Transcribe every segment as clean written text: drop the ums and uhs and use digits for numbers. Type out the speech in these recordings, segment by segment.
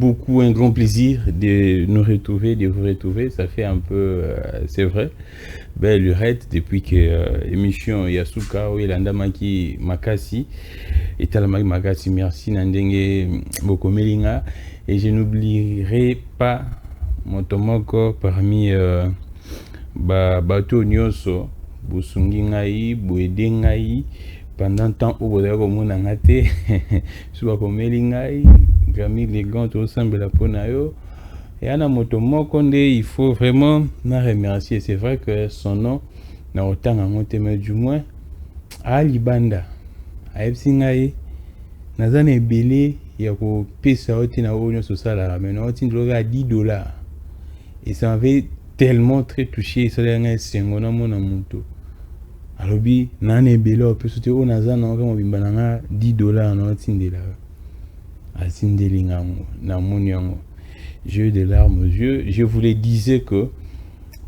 beaucoup, un grand plaisir de nous retrouver, de vous retrouver. Ça fait un peu, c'est vrai, ben, lurette depuis que émission Yasuka ou Elanda Maki Makasi et Talamaki Makasi, merci Nandenge Bokomelinga. Et je n'oublierai pas Motomoko parmi Bato Nyoso, Bosungi Ngai, Boede Ngai, pendant temps où vous avez ngate, soit comme Ngai, Grammy les gants au sein de la Ponayo. Et Anna Motomoko, il faut vraiment me remercier. C'est vrai que son nom n'a autant à monter, mais du moins, à Libanda, à Epsingaï, Nazan est belé, il y a un pesa na oignon sur ça là, mais on a à $10. Et ça m'avait tellement très touché, ça a un singona mon amoto. Alors bi, nan est belé, on peut sauter au Nazan, on a $10, on a tindela. À tindelingango, na monyango. J'ai eu des larmes aux yeux. Je vous le disais que,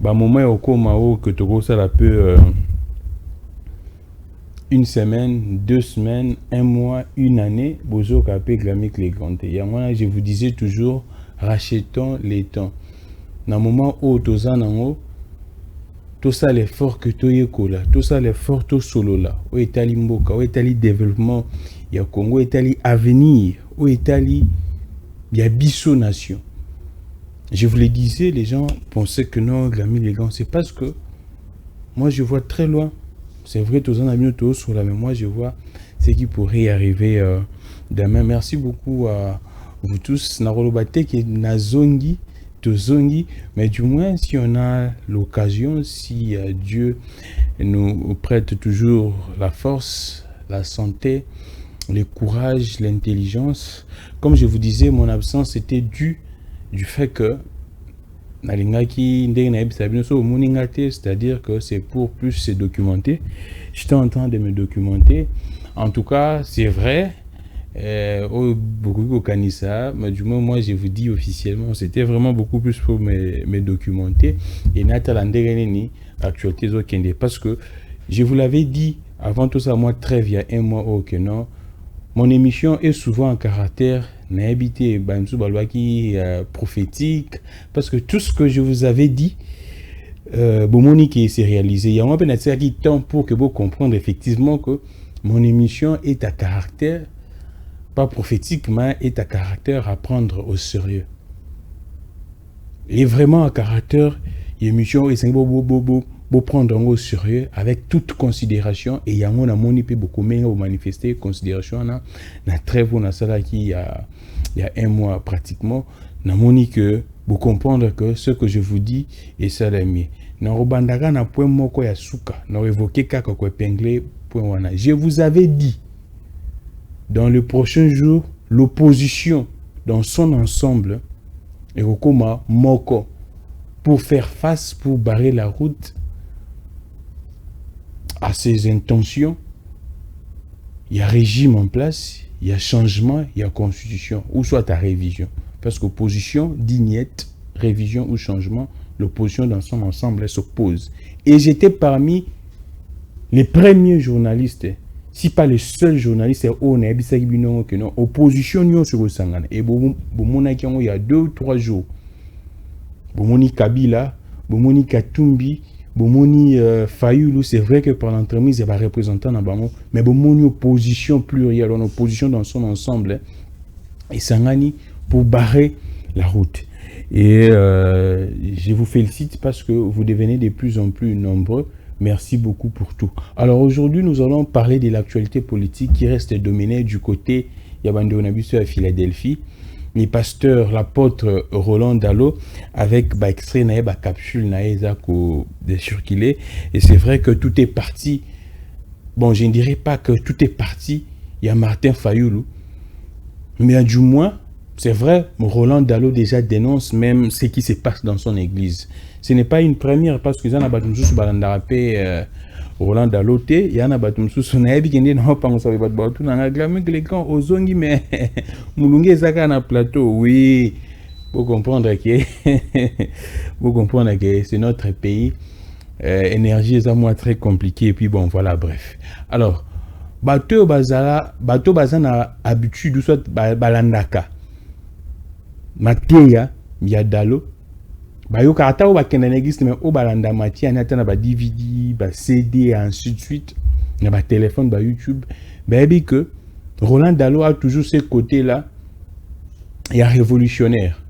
bah, moment au Komao, que Togo ça la peut, une semaine, 2 semaines, 1 mois, 1 année, Bozo Kapé Glamik les grands. Et moi, je vous disais toujours, rachetons les temps. Dans le moment où Tozanango, tout ça l'effort que tu là, tout ça l'effort tout solo là, où est allé Mboka, où est allé développement, il y a Congo, où est allé avenir, où est allé, il y a Bissau nation. Je vous le disais, les gens pensaient que non, Glamik les grands, c'est parce que moi je vois très loin. C'est vrai, tous en amis tous sur la même, moi je vois ce qui pourrait y arriver demain. Merci beaucoup à vous tous. Narolobate qui est Nazongi, Tozongi, mais du moins si on a l'occasion, si Dieu nous prête toujours la force, la santé, le courage, l'intelligence. Comme je vous disais, mon absence était due du fait que c'est-à-dire que c'est pour plus se documenter. J'étais en train de me documenter. En tout cas, c'est vrai. Beaucoup au Kanissa, mais du moins, moi, je vous dis officiellement, c'était vraiment beaucoup plus pour me documenter. Et Natalandereni, actualité Zokende. Parce que je vous l'avais dit avant tout ça, moi, très bien, 1 mois au non. Mon émission est souvent en caractère n'habité prophétique, parce que tout ce que je vous avais dit, qui s'est réalisé. Il y a un peu de temps pour que vous compreniez effectivement que mon émission est à caractère, pas prophétique, mais est à caractère à prendre au sérieux. Et vraiment à caractère, l'émission est pour prendre au sérieux avec toute considération. Et il y a beaucoup de manifester considération na très bon na ça qui il y a 1 mois pratiquement na moni que vous comprendre que ce que je vous dis est ça la mieux na robandaka na point moko ya suka na évoquer kaka ko épingler point wana. Je vous avais dit dans le prochain jour l'opposition dans son ensemble et Rokoma moko pour faire face, pour barrer la route à ses intentions. Il y a régime en place, il y a changement, il y a constitution, ou soit à révision. Parce qu'opposition, dignette, révision ou changement, l'opposition dans son ensemble, elle s'oppose. Et j'étais parmi les premiers journalistes, si pas les seuls journalistes, opposition sur le Sangana. Et il y a 2 ou 3 jours, Bomoni Kabila, Bomoni Katumbi, Bomoni Fayoulou, c'est vrai que par l'entremise, il y a des représentants dans Bango, mais Bomoni opposition plurielle, en opposition dans son ensemble, et Sangani pour barrer la route. Et je vous félicite parce que vous devenez de plus en plus nombreux. Merci beaucoup pour tout. Alors aujourd'hui, nous allons parler de l'actualité politique qui reste dominée du côté Yabande Onabisu à Philadelphie. Les pasteurs, l'apôtre Roland Dalo, avec extrait naïba capsule naïza ko de circuler. Et c'est vrai que tout est parti. Bon, je ne dirais pas que tout est parti. Il y a Martin Fayoulou. Mais du moins, c'est vrai, Roland Dalo déjà dénonce même ce qui se passe dans son église. Ce n'est pas une première parce que Zana Batumsus Balandarapé Roland Dalo te, Yana Batumsus Naebi Kende na Pango Sabi Batbatu na Glamé que les grands Ozongi mais Moulunge Zaka na plateau, oui. Vous comprendre que c'est notre pays. Énergie est à moi très compliquée et puis bon voilà bref. Alors bateau bazana habitude ou soit balandaka. mateya ya Dalo bayoka ata o bakenda na église mais o balanda matia na tana ba DVD ba CD et ainsi de suite na ba téléphone ba YouTube baby que Roland Dalo a toujours ce côté là et révolutionnaire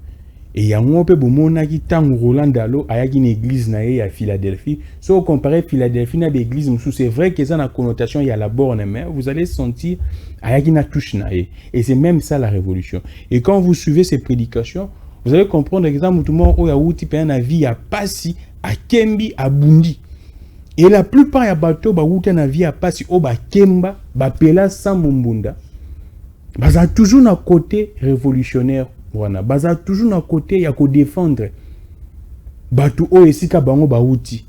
et yango pe bomona ki tango Roland Dalo ayaki une église na ye à Philadelphie si on compare Philadelphie na l'église c'est vrai que ça a une connotation il y a la borne mais vous allez sentir ayaki na touche na ye et c'est même ça la révolution et quand vous suivez ces prédications vous allez comprendre exemple tout le monde oya outi pe na vie ya pasi a kembi a bundi et la plupart ya bato ba outi na vie ya pasi o ba kemba ba pela sans mumbunda baza toujours na côté révolutionnaire wana baza toujours na côté ya ko défendre bato o esika bango ba outi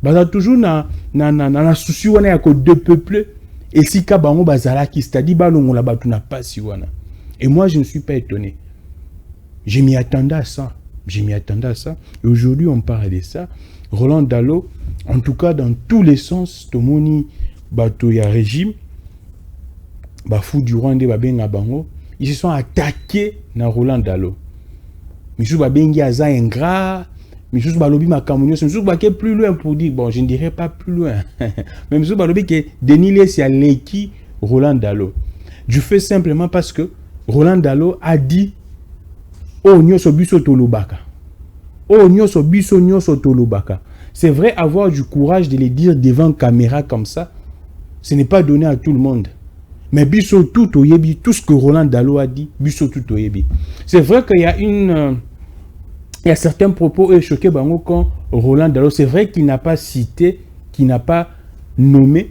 baza toujours na souci wana ya ko dépeupler esika bango bazala ki c'est-à-dire balongola bato na pasi wana et moi je ne suis pas étonné. Je m'y attendais à ça. Je m'y attendais à ça. Et aujourd'hui, on parle de ça. Roland Dalo, en tout cas, dans tous les sens, Tomoni, Bato ya régime, Bafou du Rwanda, Babenga Bango, ils se sont attaqués dans Roland Dalo. Missou Babengi Aza ingrat, Missou Balobi Makamounio, Missou Baké plus loin pour dire, bon, je ne dirais pas plus loin. Mais Missou Balobi que Denis c'est Leki Roland Dalo. Je fais simplement parce que Roland Dalo a dit oh nyoso biso tolobaka. Oh nyoso biso nyoso tolobaka. C'est vrai, avoir du courage de les dire devant caméra comme ça, ce n'est pas donné à tout le monde. Mais biso tout oyebi, tout ce que Roland Dalo a dit, biso tout oyebi. C'est vrai qu'il y a il y a certains propos choqués bango quand Roland Dalo, c'est vrai qu'il n'a pas cité, qu'il n'a pas nommé,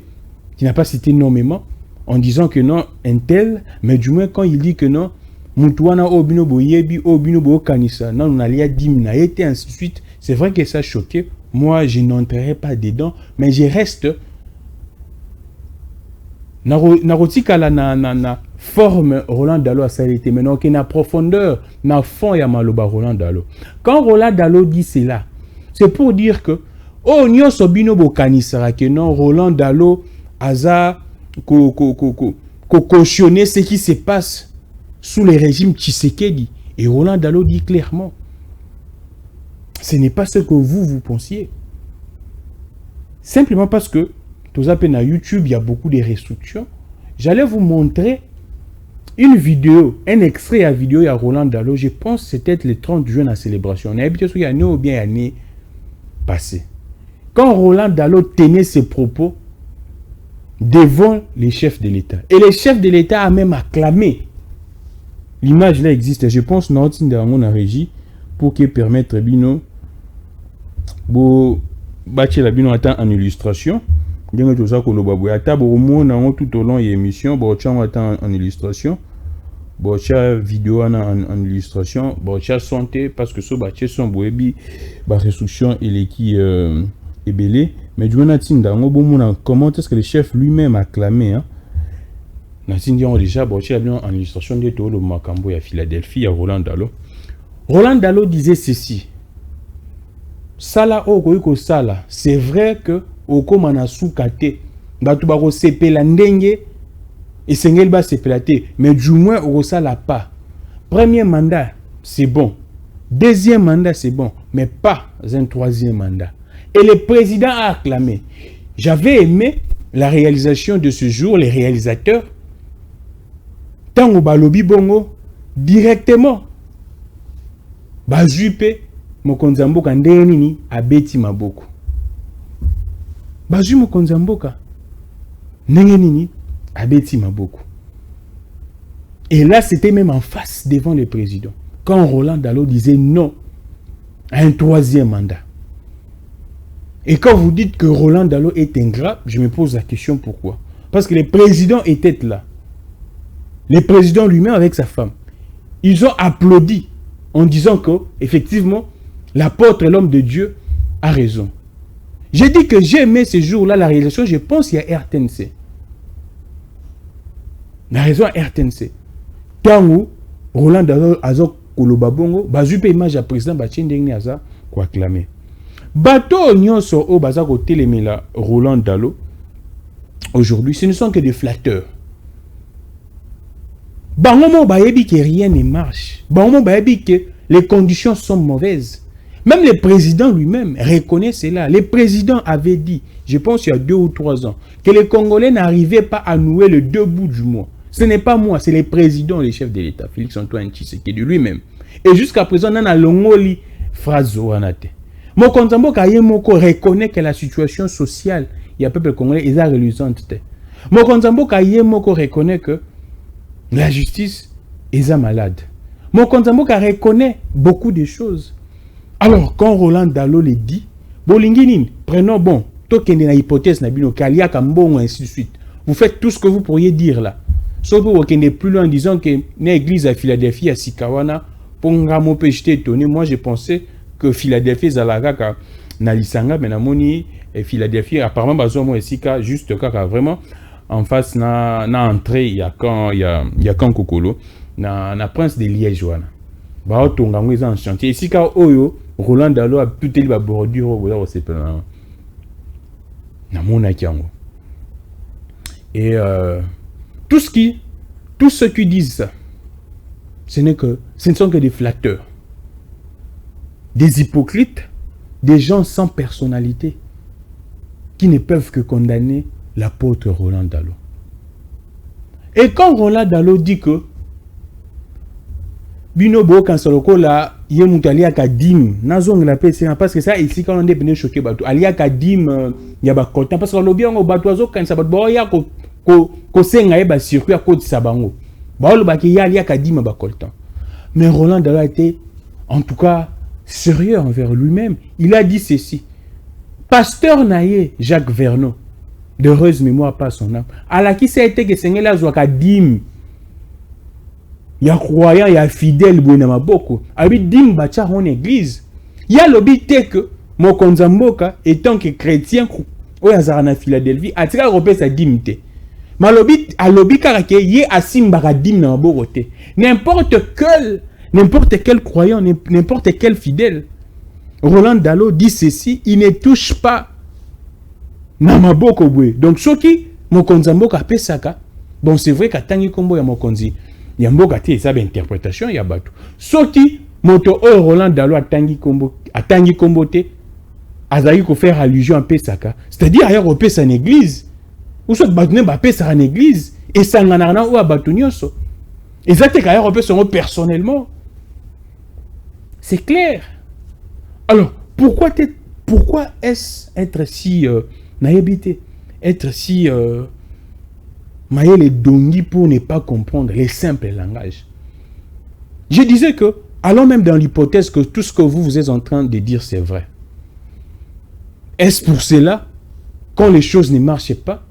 qu'il n'a pas cité nommément en disant que non un tel, mais du moins quand il dit que non Moutouana obino boyebi obino bo kanisa non on allait dimna et ainsi de suite. C'est vrai que ça choqué. Moi je n'entrerai pas dedans mais je reste narotika la na forme Roland Dalo a salité maintenant que na profondeur na fond ya maloba Roland Dalo. Quand Roland Dalo dit cela, c'est pour dire que oh nyoso bino bo kanisa que non Roland Dalo aza cautionner ce qui se passe sous le régime Tshisekedi. Et Roland Dalo dit clairement, ce n'est pas ce que vous pensiez. Simplement parce que, tout à peine à YouTube, il y a beaucoup de restrictions. J'allais vous montrer une vidéo, un extrait à vidéo à Roland Dalo. Je pense que c'était le 30 juin à célébration. On a habité sur l'année ou bien l'année passée. Quand Roland Dalo tenait ses propos devant les chefs de l'État. Et les chefs de l'État a même acclamé. L'image là existe, je pense, notre dans la régie pour que permettre bino bo bâtir la bino attend en illustration. Bien que tout ça que le babou ata bo mon tout au long de l'émission, bo tcham attend en illustration. Bo cha vidéo en illustration, bo cha santé parce que so bâtir son boebi ba restriction et les qui est belé, mais du moins tinda ngo bo mon comment est-ce que le chef lui-même a clamé hein. Nous avons déjà en illustration de tout le Makambo à Philadelphie, à Roland Dalo. Roland Dalo disait ceci. Sala okoiko sala. C'est vrai que okomana soukate. Batu bako sepela ndenge. Et sengel ba sepelate. Mais du moins oko sala pas. Premier mandat, c'est bon. Deuxième mandat, c'est bon. Mais pas un troisième mandat. Et le président a acclamé. J'avais aimé la réalisation de ce jour, les réalisateurs. Tango balobi bongo directement bazupe mokonzamboka ndenge nini abeti maboko bazu mokonzamboka ndenge nini abeti maboko et là c'était même en face devant le président quand Roland Dalo disait non à un troisième mandat. Et quand vous dites que Roland Dalo est ingrat, je me pose la question pourquoi. Parce que le président était là. Le président lui-même avec sa femme, ils ont applaudi en disant que, effectivement, l'apôtre et l'homme de Dieu a raison. J'ai dit que j'ai aimé ce jour-là la réalisation, je pense qu'il y a RTNC. La raison à RTNC. Tango, Roland Dalo, Azok, Kolobabongo, Bazupe image à président, Bachindeng Aza, quoi clamer. Bateau Nyonso, au Bazako Télémela, Roland Dalo, aujourd'hui, ce ne sont que des flatteurs. Bangomo bayebi que rien ne marche. Bangomo bayebi que les conditions sont mauvaises. Même le président lui-même reconnaît cela. Le président avait dit, je pense il y a 2 ou 3 ans, que les Congolais n'arrivaient pas à nouer le 2 bouts du mois. Ce n'est pas moi, c'est le président, le chef de l'État, Félix Antoine Tshisekedi lui-même. Et jusqu'à présent, on a longoli phrase Wanate. Mokonzi Mboka Yemoko reconnaît que la situation sociale, il y a peuple congolais, est reluisante. Mokonzi Mboka Yemoko reconnaît que la justice est malade. Mokonzi Mboka reconnaît beaucoup de choses. Alors, quand Roland Dalo le dit, Bolinginin, prenons bon, token na hypothèse na bino, Kalia Kambon, ainsi de suite. Vous faites tout ce que vous pourriez dire là. Sauf que vous êtes plus loin en disant que l'église à Philadelphie, à Sikawana, pour un peu j'étais étonné. Moi, je pensais que Philadelphie, Zalaga, na Lisanga, mais na Moni, et Philadelphie, apparemment, bazomo et Sika, juste kaka, vraiment, en face, na entrée, il y a quand Kokolo, na Prince de Liège, wana. Bah, tonga ngwe en chantier. Sika Oyo, Roland Dalo a pu télé ba bordure au CPN. Na mona kiango. Et tout ceux qui disent ça, ce ne sont que des flatteurs, des hypocrites, des gens sans personnalité, qui ne peuvent que condamner l'apôtre Roland Dalo. Et quand Roland Dalo dit que Binobo Kansoloko là, Yemutali Akadim, Nazong la paix, c'est parce que ça ici quand on est venu choquer bateau, Ali Akadim, Yaba Kotan, parce que l'objet on bateau quand ça va boya ko senga eba circuit à côté de Sabango. Bah le baki Ali Akadim ba Kotan. Mais Roland Dalo a été en tout cas sérieux envers lui-même. Il a dit ceci. Pasteur Naye Jacques Vernon, d'heureuse mémoire pas son âme. À la qui ça a été que senga la Zouakadim. Il y a croyant, il y a fidèle, il y a beaucoup. Il y a une église. Il y a l'obité que Mokonzi Mboka, étant que chrétien, il y a en Philadelphie, a tiré à sa dimité. Mais l'obité que il y a Simba dim dans Boroté. N'importe quel croyant, n'importe quel fidèle. Roland Dalo dit ceci, il ne touche pas Namaboko. Donc, ce qui Mokonzi Mboka a ça, bon, c'est vrai qu'à Tangi Kombo, il y a Mokonzi. Il y a beaucoup d'interprétation, il y a bateau. Soti, moto Roland Dalo a Tangi Kombo te, Azaï ko faire allusion à Pesaka. C'est-à-dire, ailleurs, au Pesa en église. Ou soit, batouné, ba Pesa en église. Et ça, n'anana ou à Batunioso. Et ça, c'est ailleurs, au Pesa personnellement. C'est clair. Alors, pourquoi est-ce être si naïbité, être si Maïe les dongi pour ne pas comprendre les simples langages. Je disais que, allons même dans l'hypothèse que tout ce que vous êtes en train de dire, c'est vrai. Est-ce pour cela, quand les choses ne marchent pas,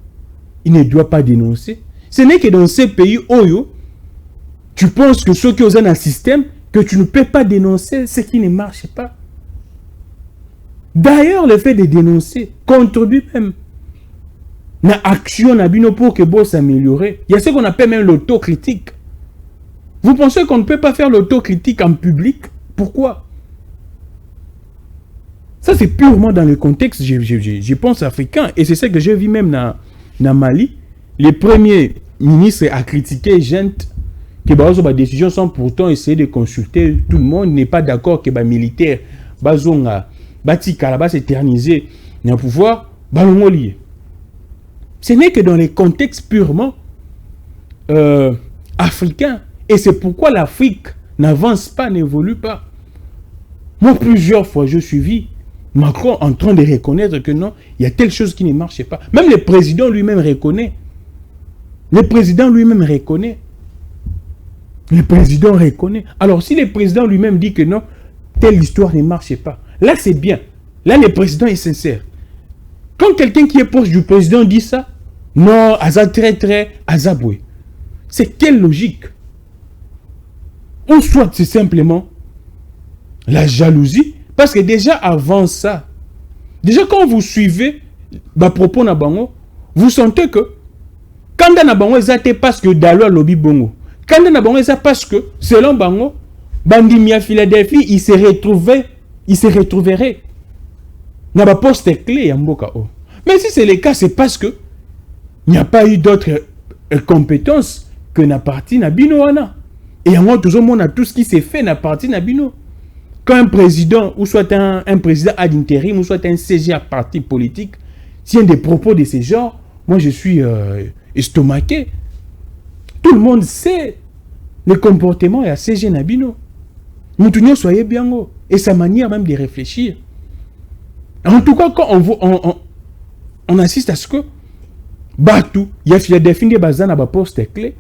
il ne doit pas dénoncer? Ce n'est que dans ces pays, Oyo, tu penses que ceux qui ont un système, que tu ne peux pas dénoncer ce qui ne marche pas. D'ailleurs, le fait de dénoncer contribue même na action na bino pour que boss s'améliorer. Il y a ce qu'on appelle même l'autocritique. Vous pensez qu'on ne peut pas faire l'autocritique en public? Pourquoi? Ça, c'est purement dans le contexte, je pense, africain. Et c'est ce que j'ai vu même dans Mali. Les premiers ministres a critiqué gente que les décisions sont pourtant essayer de consulter tout le monde. N'est pas d'accord que les militaires bazonga bati kalaba s'éterniser dans le pouvoir balongolier. Ce n'est que dans les contextes purement africains. Et c'est pourquoi l'Afrique n'avance pas, n'évolue pas. Moi, plusieurs fois, je suivi Macron en train de reconnaître que non, il y a telle chose qui ne marche pas. Même le président lui-même reconnaît. Le président lui-même reconnaît. Le président reconnaît. Alors, si le président lui-même dit que non, telle histoire ne marche pas, là, c'est bien. Là, le président est sincère. Quand quelqu'un qui est proche du président dit ça, non, Aza très, Azaboué. C'est quelle logique? Ou soit c'est simplement la jalousie, parce que déjà avant ça, déjà quand vous suivez ma propos na bango, vous sentez que quand na bango c'est parce que Dalo lobby bongo. Quand na bango c'est parce que selon bango, Bandimia Philadelphie, il se retrouverait na ba poste clé ya mboka o. Mais si c'est le cas, c'est parce que il n'y a pas eu d'autres compétences que na parti na bino wana. Et en tout monde a tout ce qui s'est fait na parti na bino. Quand un président, ou soit un président ad intérim, ou soit un CG à parti politique, tient des propos de ce genre, moi je suis estomaqué. Tout le monde sait le comportement et à CG na bino. Moutounio soyez bien haut. Et sa manière même de réfléchir. En tout cas, quand on assiste à ce que Batou, il y a défini bazan à poste clé,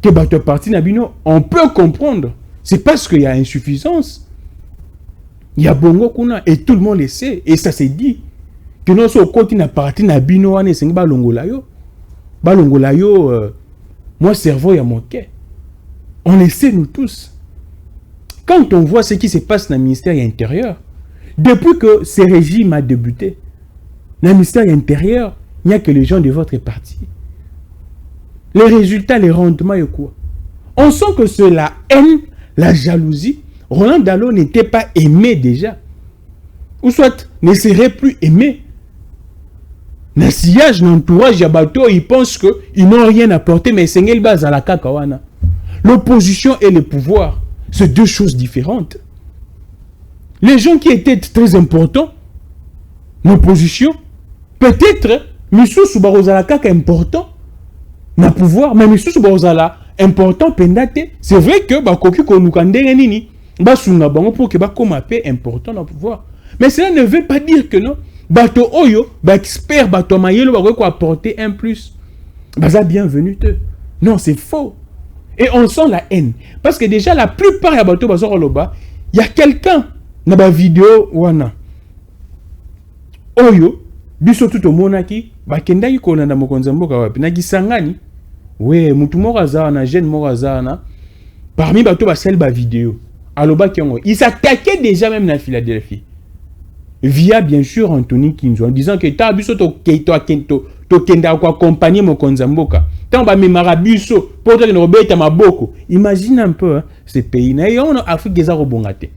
que Batou parti Nabino, on peut comprendre. C'est parce qu'il y a insuffisance. Il y a bongo kuna, et tout le monde le sait, et ça s'est dit. Que non, au côté na parti Nabino, on est c'est balongolayo. Balongolayo, moi, cerveau, il y a mon quai. On le sait, nous tous. Quand on voit ce qui se passe dans le ministère intérieur, depuis que ce régime a débuté, dans le ministère intérieur, il n'y a que les gens de votre parti. Les résultats, les rendements et quoi. On sent que c'est la haine, la jalousie. Roland Dalo n'était pas aimé déjà. Ou soit ne serait plus aimé. Dans le sillage, dans l'entourage, Yabato, ils pensent qu'ils n'ont rien apporté, mais c'est une base à la kakawana. L'opposition et le pouvoir, c'est deux choses différentes. Les gens qui étaient très importants, l'opposition, peut-être, Missou Soubarozala Kaka important, na pouvoir, mais Missou Soubarozala important, pendate, c'est vrai que Bakoki Konukande Nini, Basunga Bango pour que Bakoma paix important dans pouvoir. Mais cela ne veut pas dire que non. Bato Oyo, expert, Bato Mayelo, Bako apporter un plus. Baza bienvenue. Non, c'est faux. Et on sent la haine. Parce que déjà, la plupart de Bato Bazo Roloba, il y a quelqu'un dans la vidéo wana. Oyo, biso tout au monaki, bakendaki kona na mokonzamboka wapi. Na gisangani, ouais, mutu moraza na jeune moraza na. Parmi bato basel ba vidéo. Aloba kiongo, il s'attaquait déjà même na Philadelphie. Via bien sûr Anthony Kinzo en disant que ta biso to kenda ko accompagner mokonzamboka. Tant ba memara biso pour que no beta maboko. Imagine un peu hein, ce pays na yo en Afrique eza robongate.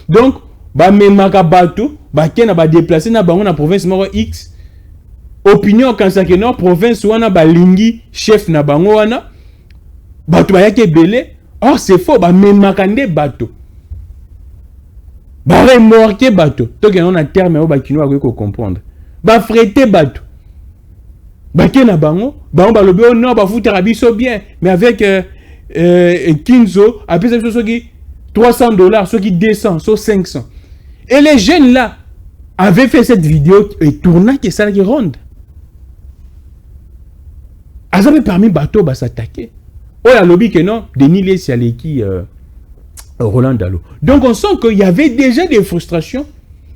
Donc ba memaka bato ba kena ba déplacer na bango na province moko X. Opinion quand ça que non province wana ba lingi chef na bango wana bato ba yake belé. Or c'est faux ba memaka nde bato. Ba remorquer bato. Donc on a terme au ba kino ko comprendre. Ba freter bato. Ba kena bango ba lobi oh non ba foutre biso bien mais avec Kinzo après ça ce qui $300, ceux qui descendent, ceux 500. Et les jeunes là avaient fait cette vidéo et tournant que ça qui ronde. Ils avaient permis bateau de s'attaquer. Oh la lobby que non, Denis Lessialeki, Roland Dalo. Donc on sent qu'il y avait déjà des frustrations.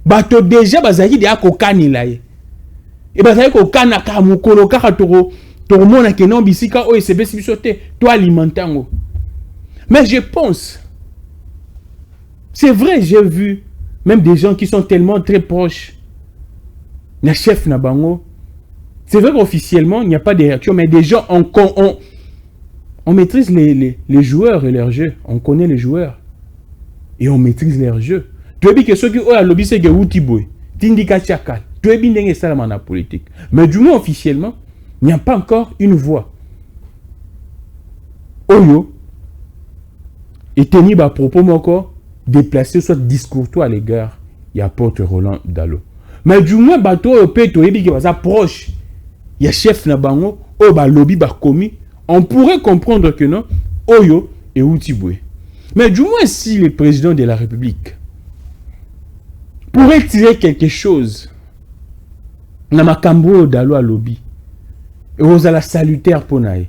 Bateau déjà bazaki de akokani là. Et bazaki kokana ka mukolo ka toro mona que non bisika o SB sibisote toi alimentango. Mais je pense c'est vrai, j'ai vu même des gens qui sont tellement très proches. Le chef Nabango. C'est vrai qu'officiellement, il n'y a pas de réaction, mais des gens, on maîtrise les joueurs et leurs jeux. On connaît les joueurs. Et on maîtrise leurs jeux. Tu as dit que ceux qui ont la lobby, c'est que Woutiboy, Tindika Chakal. Tu as dit que c'est la politique. Mais du moins, officiellement, il n'y a pas encore une voix. Oyo, et tenu à propos, encore, déplacé soit discours à l'égard il y a porte Roland Dalo mais du moins bateau au péto et qui va proche il y a chef na bango au ba lobby ba commis on pourrait comprendre que non Oyo et Outiboué mais du moins si le président de la République pourrait tirer quelque chose na makambo Dalo à lobby et aux la salutaire pour nae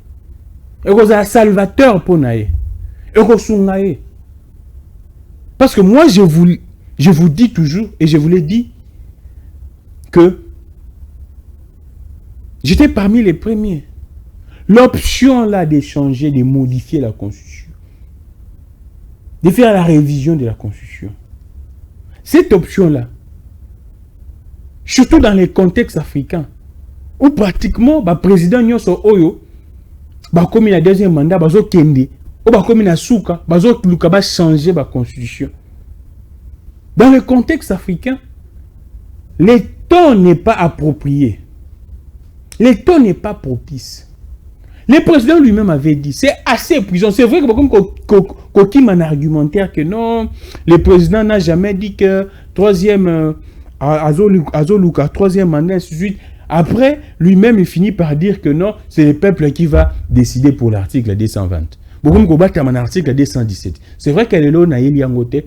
et aux la salvateur pour nae et aux sungae. Parce que moi, je vous dis toujours, et je vous l'ai dit, que j'étais parmi les premiers. L'option là de changer, de modifier la Constitution, de faire la révision de la Constitution, cette option-là, surtout dans les contextes africains, où pratiquement, le président Nyoso Oyo, comme il a deuxième mandat, bazo kende, comme il a souka, bazo lukaba changer la constitution. Dans le contexte africain, le temps n'est pas approprié. Le temps n'est pas propice. Le président lui-même avait dit, c'est assez épuisant. C'est vrai que comme Kokim un argumentaire que non, le président n'a jamais dit que troisième Azoluka, troisième mandat, ainsi de suite. Après, lui-même, il finit par dire que non, c'est le peuple qui va décider pour l'article 220. Beaucoup combattre un article 217. C'est vrai qu'elle est là, na yeli angote.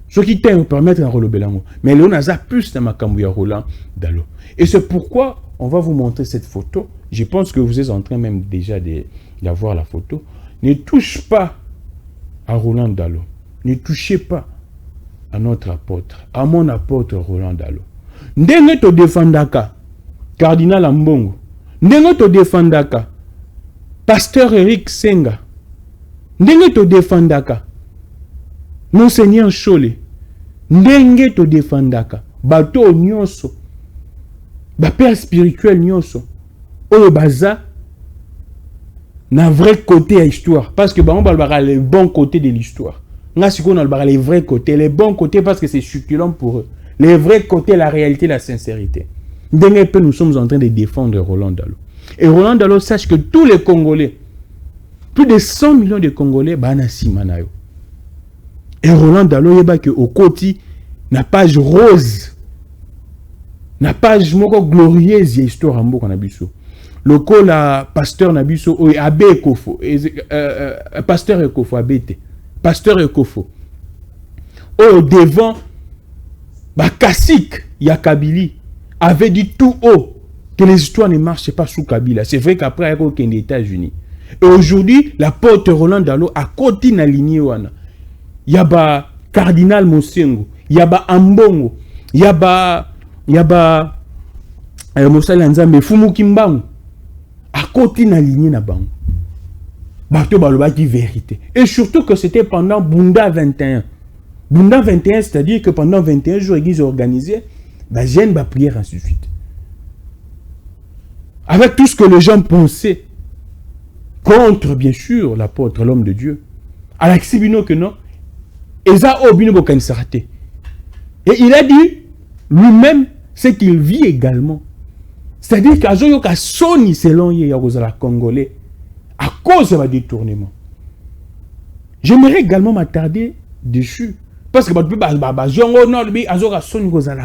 Ce qui t'a permettre un relevé lango. Mais là, on a plus de Makambuya Roland Dalo. Et c'est pourquoi on va vous montrer cette photo. Je pense que vous êtes en train même déjà d'avoir la photo. Ne touche pas à Roland Dalo. Ne touchez pas à notre apôtre, à mon apôtre Roland Dalo. Ndenge to defendaka, Cardinal Ambongo. Ndenge to defendaka, Pasteur Eric Senga. Ndenge to defendaka, Monseigneur Chole. Ndenge to defendaka, bato nyonso. Ba père spirituel nyonso. Oyo baza na vrai côté à l'histoire. Parce que on parle les bons côtés de l'histoire. Nga siko on parle les vrais côtés, les bons côtés parce que c'est succulent pour eux. Les vrais côtés, la réalité, la sincérité. Nous sommes en train de défendre Roland Dalo. Et Roland Dalo sache que tous les Congolais, plus de 100 millions de Congolais, bana simanayo. Et Roland Dalo yeba que au côté na page rose, na page moko glorieuse y histoire en moko na biso. Le la pasteur na biso o abe Ekofo, pasteur Ekofo abete, pasteur Ekofo. Au devant Bakasik Yakabili avait dit tout haut que les histoires ne marchaient pas sous Kabila. C'est vrai qu'après, il y a aucun des États-Unis. Et aujourd'hui, la porte Roland Dalo a continué à ligner. Il y a Cardinal Mosengo, il y a Ambongo, il y a Moussala Nzambe, Fumu Kimbangu. A continué à ligner na bango. Bato Baloba dit vérité. Et surtout que c'était pendant Bunda 21. Bunda 21, c'est-à-dire que pendant 21 jours, l'église organisée, la gêne, la prière, ainsi de suite. Avec tout ce que les gens pensaient contre, bien sûr, l'apôtre, l'homme de Dieu. À l'exibino que non, Eza Obino Bokan s'arrêter. Et il a dit lui-même ce qu'il vit également. C'est-à-dire qu'à Zoyoka Soni, selon la Congolais, à cause de détournement. J'aimerais également m'attarder dessus. Parce que la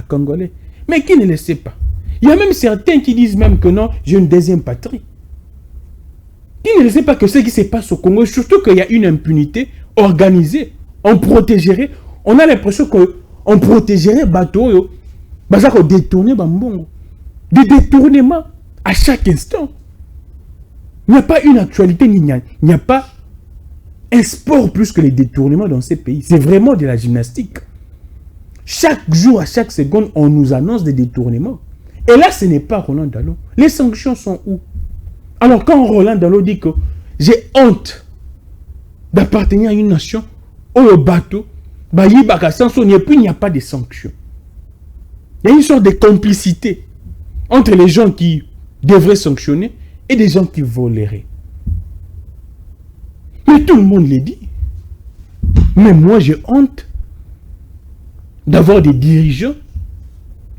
Congolais. Mais qui ne le sait pas? Il y a même certains qui disent même que non, j'ai une deuxième patrie. Qui ne le sait pas que ce qui se passe au Congo, surtout qu'il y a une impunité organisée, on protégerait, on a l'impression qu'on protégerait bateau, détourner Bambongo. Des détournements à chaque instant. Il n'y a pas une actualité, il n'y a pas un sport plus que les détournements dans ces pays. C'est vraiment de la gymnastique. Chaque jour, à chaque seconde, on nous annonce des détournements. Et là, ce n'est pas Roland Dalo. Les sanctions sont où? Alors, quand Roland Dalo dit que j'ai honte d'appartenir à une nation, au bateau, il n'y a pas de sanctions. Il y a une sorte de complicité entre les gens qui devraient sanctionner et des gens qui voleraient. Mais tout le monde le dit. Mais moi, j'ai honte d'avoir des dirigeants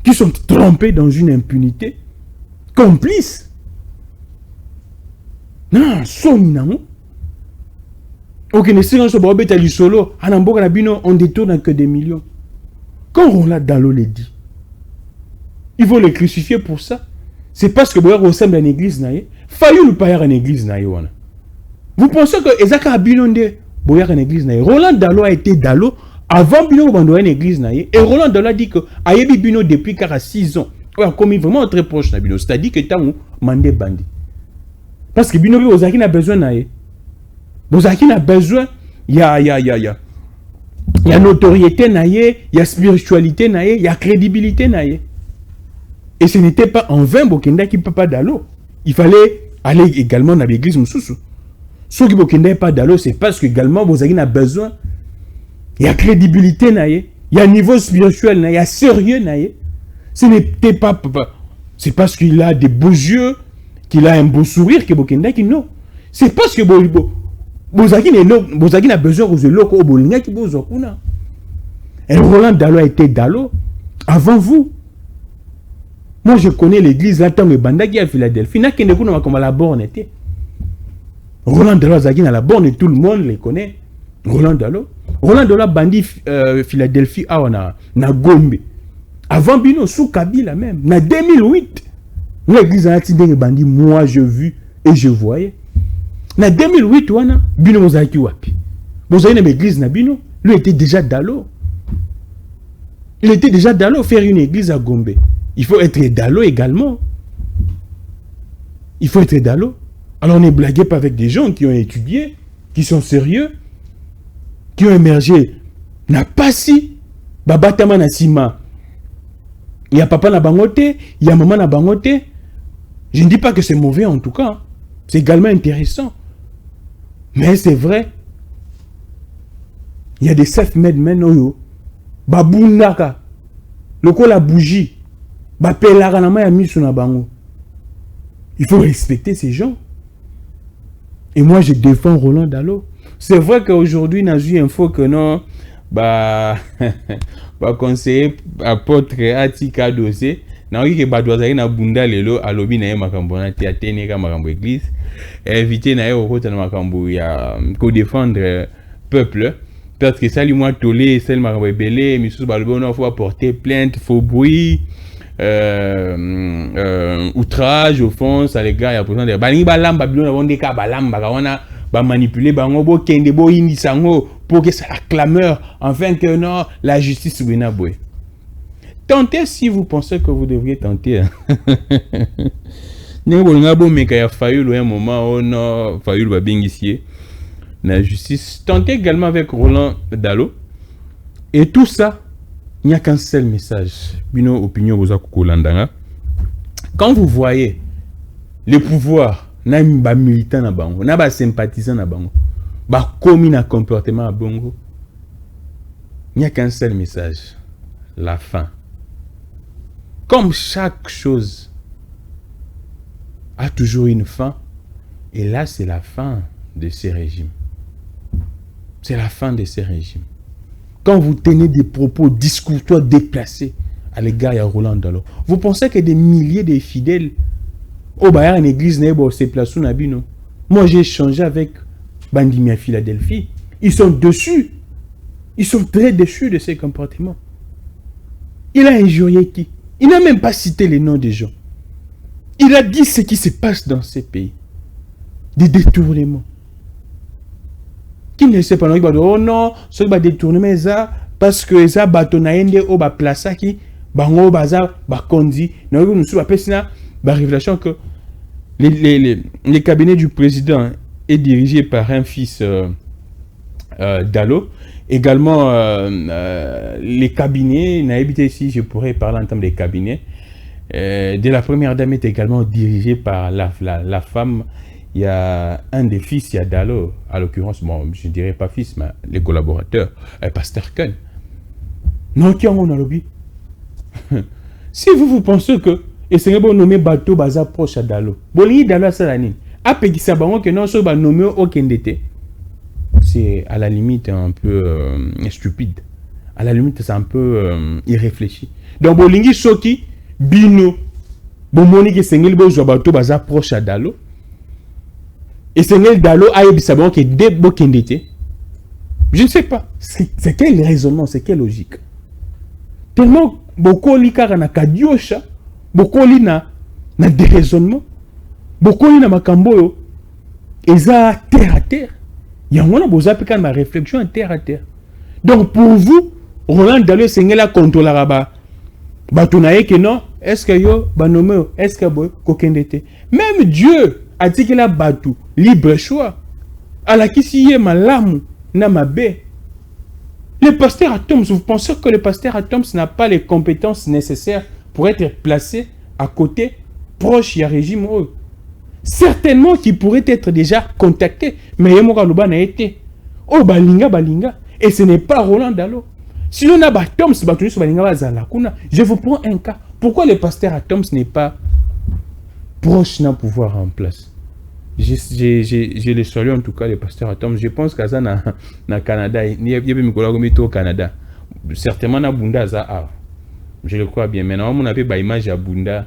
qui sont trompés dans une impunité, complices. Non, son ok, on détourne que des millions. Quand on l'a Dalo le dit, il faut les crucifier pour ça. C'est parce que Boya ressemble à une église naïe. Fayou ne pas y avoir une église naïe. Vous pensez que Ezaka a binondé Boya une église naïe. Roland Dalo a été Dalo avant Bino Bando une église naïe. Et Roland Dalo a dit que Ayebi Bino depuis 6 ans. Il a commis vraiment très proche de Bino. C'est-à-dire que Tango mandé bandi. Parce que Bino Bozaki n'a besoin naïe. Bozaki n'a besoin. Il y a notoriété naïe, il y a spiritualité naïe, il y a crédibilité naïe. Et ce n'était pas en vain Bokenda qui ne peut pas Dalo. Il fallait aller également dans l'église Moussoussou. Ceux qui Bokenda pas Dalo, c'est parce que également Bozaki a besoin. Il y a crédibilité naïe, il y a niveau spirituel naïe, il y a sérieux naïe. Ce n'était pas. C'est parce qu'il a des beaux yeux, qu'il a un beau sourire que Bokenda qui non. C'est parce que Bozaki a besoin de l'eau Bolinga qui Bozokuna. Et Roland Dalo a été Dalo avant vous. Moi, je connais l'église là, tant que Bandaki à Philadelphie. N'a qu'un coup, comme la borne était. Roland Dalo Azaki na la borne et tout le monde les connaît. Roland Dalo bandit Philadelphie na Gombe. Avant Bino sous Kabila même, na 2008. L'église a été bandit, moi je vu et je voyais. Na 2008 wana Bino Mozaki wapi. Vous avez une église na Bino, lui était déjà Dalo. Il était déjà Dalo faire une église à Gombe. Il faut être Dalo également. Il faut être Dalo. Alors on ne blaguait pas avec des gens qui ont étudié, qui sont sérieux, qui ont émergé. N'a pas si, babatama na sima. Il y a papa na bangote, il y a maman na bangote. Je ne dis pas que c'est mauvais en tout cas. C'est également intéressant. Mais c'est vrai. Il y a des self-made men oyo. Babunaka. Loko la bougie. Bapelaka na ma ya misu na bango. Il faut respecter ces gens. Et moi, je défends Roland Dalo. C'est vrai qu'aujourd'hui, on a eu info que non, conseiller apôtre Atika Dossé, na oui que badouazari na bunda lelo alobi na ye makambo na ti atene ka makambo église, invité na ye au côté na makambo ya ko défendre peuple. Peut-être que ça lui moi tolé, celle makambo belé, misus balobi on faut porter plainte, faux bruit. Outrage, offense à l'égard ya président de balingi balamba bilona bonde ka balamba ka wana ba manipuler bango bo kende bo indi sango pour que ça la clameur afin que non la justice wina boy. Tentez si vous pensez que vous devriez tenter. N'est bolinga bo meka ya Fayulu un moment on no Fayulu ba bingisier la justice. Tentez également avec Roland Dalo et tout ça. Il n'y a qu'un seul message. Bino opinion vous a kukulandanga. Quand vous voyez le pouvoir, na ba militant na bango, na ba sympathisant na bango, ba commis na comportement à bongo, il n'y a qu'un seul message. La fin. Comme chaque chose a toujours une fin, et là c'est la fin de ces régimes. C'est la fin de ces régimes. Quand vous tenez des propos discourtois déplacés à l'égard de Roland Dalo, vous pensez que des milliers de fidèles au Bayard en église c'est place Nabino. Moi j'ai échangé avec Bandimi à Philadelphie. Ils sont dessus. Ils sont très déçus de ces comportements. Il a injurié qui? Il n'a même pas cité les noms des gens. Il a dit ce qui se passe dans ces pays. Des détournements. Qui ne sait pas, oh non, ce qui va détourner ça, parce que ça, batonaende au bas place qui, bango baza, bakondi, nous sommes à révélation que les cabinets du président est dirigé par un fils Dalo. Également, les cabinets, ici, je pourrais parler en termes des cabinets, de la première dame est également dirigée par la femme. Il y a un des fils, il y a Dalo, à l'occurrence, bon, je ne dirais pas fils, mais les collaborateurs, Pasteur Kun. Non, qui en a lobby. Si vous pensez que, et c'est bon nommer bateau baza proche à Dalo, Bolini Dalo à Salani, a payé ça, que non, ce va nommer aucun d'été. C'est à la limite un peu stupide. À la limite, c'est un peu irréfléchi. Donc, Bolingi Soki, Bino, Bomoni qui s'engel beau bateau baza proche à Dalo. Et c'est Dalo a eu qui est débokendete. Je ne sais pas. C'est quel raisonnement, c'est quelle logique. Tellement beaucoup li kara na kadiosha, beaucoup li na déraisonnement, beaucoup li na makamboyo, et ça terre à terre. Il y a ma réflexion terre à terre. Donc pour vous, Roland Dalo sengela contrôle là-bas. Batunaye que non, est-ce que yo banome, est-ce que boy kokendete. Même Dieu a dit qu'il a battu libre choix. À la kisiye malamu na mabe. Le pasteur Atoms, vous pensez que le pasteur Atoms n'a pas les compétences nécessaires pour être placé à côté, proche du régime? Certainement qu'il pourrait être déjà contacté, mais il n'a été. Oh, balinga. Et ce n'est pas Roland Dalo. Si on a Atoms, je vous prends un cas. Pourquoi le pasteur Atoms n'est pas proche d'un pouvoir en place? Je le salue en tout cas, le pasteur Atoms. Je pense qu'à ça, na Canada, il y a des au Canada. Certainement, na Bunda, je le crois bien. Maintenant, on a fait une image à Bunda.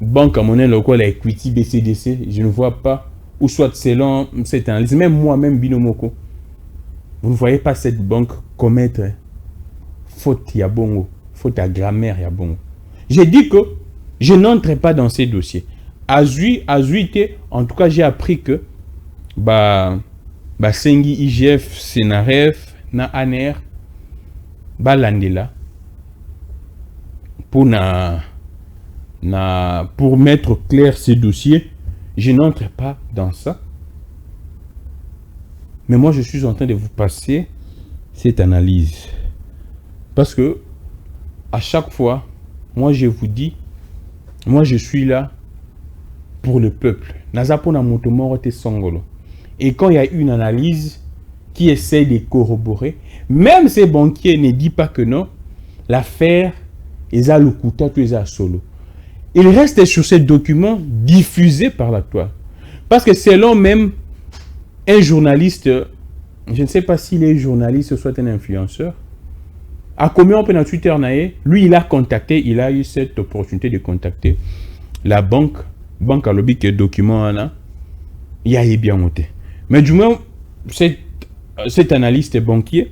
banque à monnaie locale, la Equity, BCDC, je ne vois pas, ou soit selon cette analyse, même moi-même, Binomoko, vous ne voyez pas cette banque commettre faute Yabongo, faute à grammaire Yabongo. J'ai dit que je n'entrerai pas dans ces dossiers. Azuité, en tout cas, j'ai appris que Sengi IGF, Senaref, na ANER, Landela, pour mettre clair ces dossiers, je n'entre pas dans ça. Mais moi, je suis en train de vous passer cette analyse. Parce que, à chaque fois, moi, je vous dis, moi, je suis là pour le peuple. Et quand il y a une analyse qui essaie de corroborer, même ces banquiers ne disent pas que non, l'affaire est à l'Okuta, tout est à solo. Il reste sur ces documents diffusés par la toile. Parce que selon même un journaliste, je ne sais pas s'il est journaliste ou soit un influenceur, à combien on peut dans Twitter, lui il a eu cette opportunité de contacter la banque à lobby qui est document là, il y a bien noté. Mais du moins, cet analyste banquier,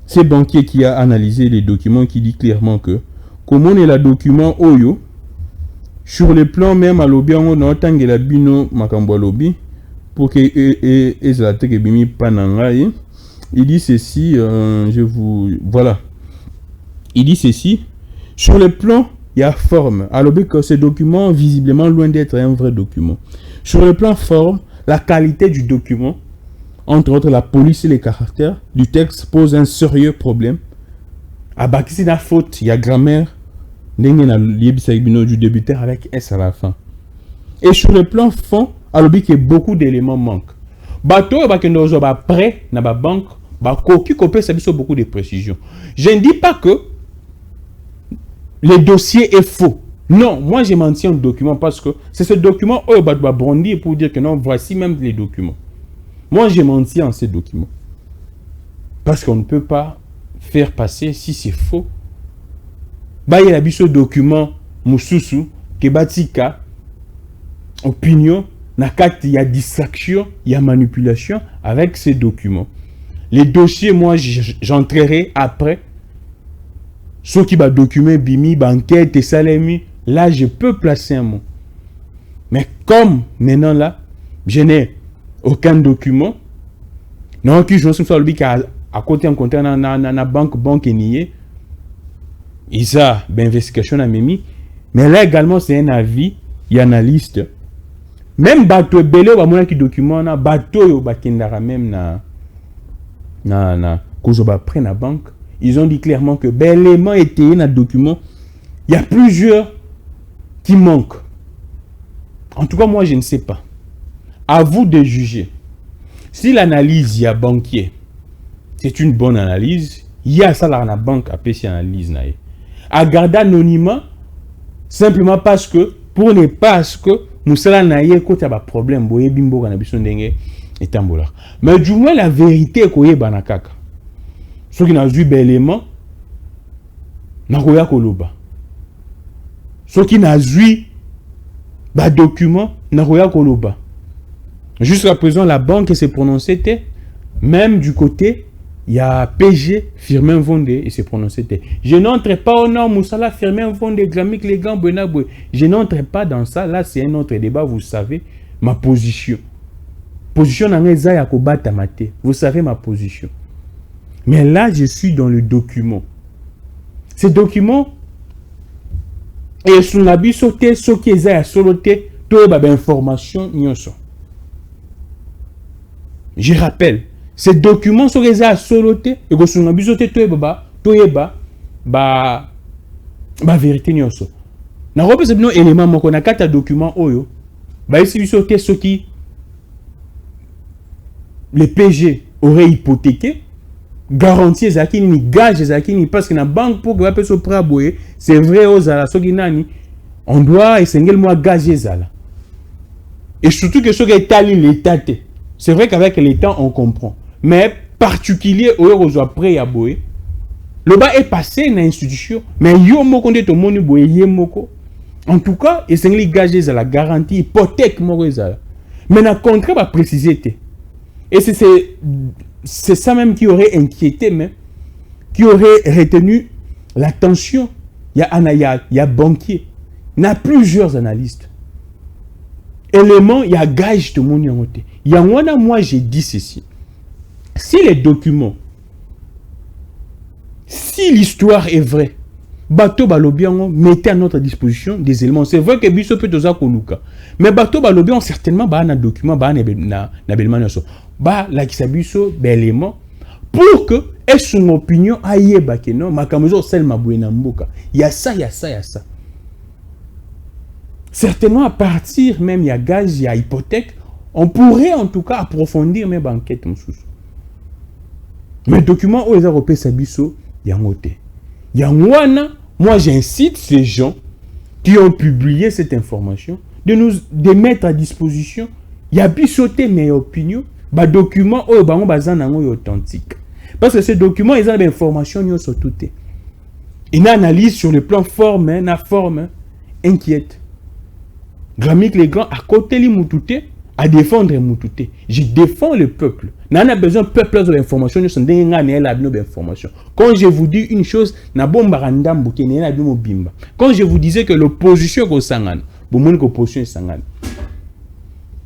c'est banquier qui a analysé les documents qui dit clairement que comment est le document Oyo sur le plan même à lobby on a tant que la bino makambo lobby pour que il dit ceci voilà, il dit ceci sur le plan il y a forme à lobby que ce document visiblement loin d'être un vrai document. Sur le plan forme, la qualité du document, entre autres la police et les caractères du texte, pose un sérieux problème. À Bakisi la faute, il y a grammaire, du débuteur avec S à la fin. Et sur le plan fond, à l'objet que beaucoup d'éléments manquent. Bateau, prêt, na ba banque, qui copie ça beaucoup de précisions. Je ne dis pas que le dossier est faux. Non, moi je maintiens un document parce que c'est ce document où il va bondir pour dire que non, voici même les documents. Moi je maintiens ces documents. Parce qu'on ne peut pas faire passer si c'est faux. Il y a ce document, Moussousou, Kebatika, opinion, il y a distraction, il y a manipulation avec ces documents. Les dossiers, moi j'entrerai après. Ceux qui va documenter, bimi, banquette et salami. Là, je peux placer un mot. Mais comme maintenant là, je n'ai aucun document, non, qui je suis sur le à côté en compte na banque nié, ils ont d'investigation à Mimi, mais là également c'est un avis, il y a un analyste. Même bateau belé ou à qui document na bateau yo bakindara même na kozo ba près na banque, ils ont dit clairement que l'élément était dans document, il y a plusieurs qui manque. En tout cas, moi, je ne sais pas. À vous de juger. Si l'analyse, il y a banquier, c'est une bonne analyse, il y a ça dans la banque à PC analyse. À garder anonymat, simplement parce que, pour ne pas que Moussala naïe, quand il y a un problème, bimbo, mais du moins, la vérité est qu'il y a banakaka. Ceux qui n'ont vu l'élément, n'a koloba. Ceux qui n'ont vu document, n'a koloba. Jusqu'à présent, la banque s'est prononcée, même du côté, il y a PG, Firmin Vondé, et s'est prononcé. Je n'entre pas au nom, Moussala, Firmin Vondé, Gramik, les gants, Benaboué. Je n'entre pas dans ça. Là, c'est un autre débat, vous savez, ma position. Position dans les airs, vous savez ma position. Mais là, je suis dans le document. Ce document, et sur la vie sauté, ce qui est à soloté, tout les informations, je rappelle, ces documents sont les à soloté, et que sur la vie sauté, tout la vérité, na repose c'est un élément, mon qu'on a quatre documents, oyo, ici, sauté, ce qui, les PG auraient hypothéqué, garantie zakini gage zakini parce que la banque pour que ce prêt c'est vrai aux ala soginani on doit essayer moi gager zala et surtout que ce qui est allé l'état c'est vrai qu'avec l'état on comprend mais particulier aux après ya boé le bas est passé dans l'institution mais yo moko nde to moni boé yé moko En tout cas, et c'est les gages à la garantie hypothèque morale. Mais dans le contrat va préciser. Et c'est ça même qui aurait inquiété, mais qui aurait retenu l'attention. Il y a banquier, il y a plusieurs analystes. Élément, il y a gage de mon côté. Il y a moi j'ai dit ceci. Si les documents, si l'histoire est vraie, bateau balobian mettez à notre disposition des éléments. C'est vrai que biso peut doza koluka. Mais bateau balobian certainement ba na document ba na belman so. Ba la kisabiso élément pour que et son opinion aille ba que non makamozo sel mabouena mboka. Il y a ça. Certainement à partir même il y a gaz, il y a hypothèque, on pourrait en tout cas approfondir mes banquettes mais documents aux Européens sabiso il y a moté. Il y a moi j'incite ces gens qui ont publié cette information de mettre à disposition. Il y a bisoté mes opinions, bah documents au bango bazan authentique. Parce que ces documents ils ont des informations sur tout. Une analyse sur le plan forme, la forme inquiète. Gramique les grands à côté li moutouté à défendre moutouté. Je défends le peuple. N'a pas besoin peuple de l'information, quand je vous dis une chose, na bomba randam bouke na bimo bimba. Quand je vous disais que l'opposition ko sangana, bomoni ko opposition sangana.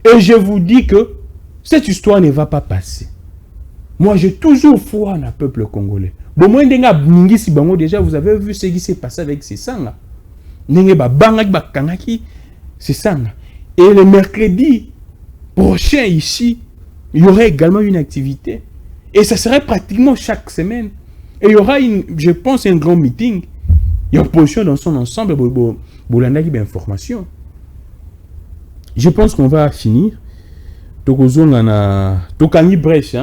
Et je vous dis que cette histoire ne va pas passer. Moi j'ai toujours foi dans le peuple congolais. Bomoni denga mingi si bango déjà vous avez vu ce qui s'est passé avec ces sanga. Nenge ba bangaki ba kangaki c'est ça. Et le mercredi prochain ici, il y aurait également une activité. Et ça serait pratiquement chaque semaine. Et il y aura, je pense, un grand meeting. Il y a opposition dans son ensemble. Information. Je pense qu'on va finir. Tokani brèche.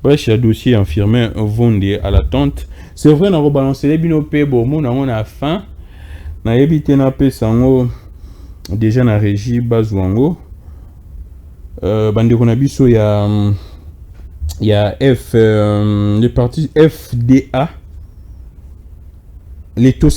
Brèche, le dossier infirmier vendé à l'attente. C'est vrai, on a rebalancé les binopés. On a faim. On a évité sango. Déjà na régie Bazouango bandeko na biso ya F le parti FDA les taux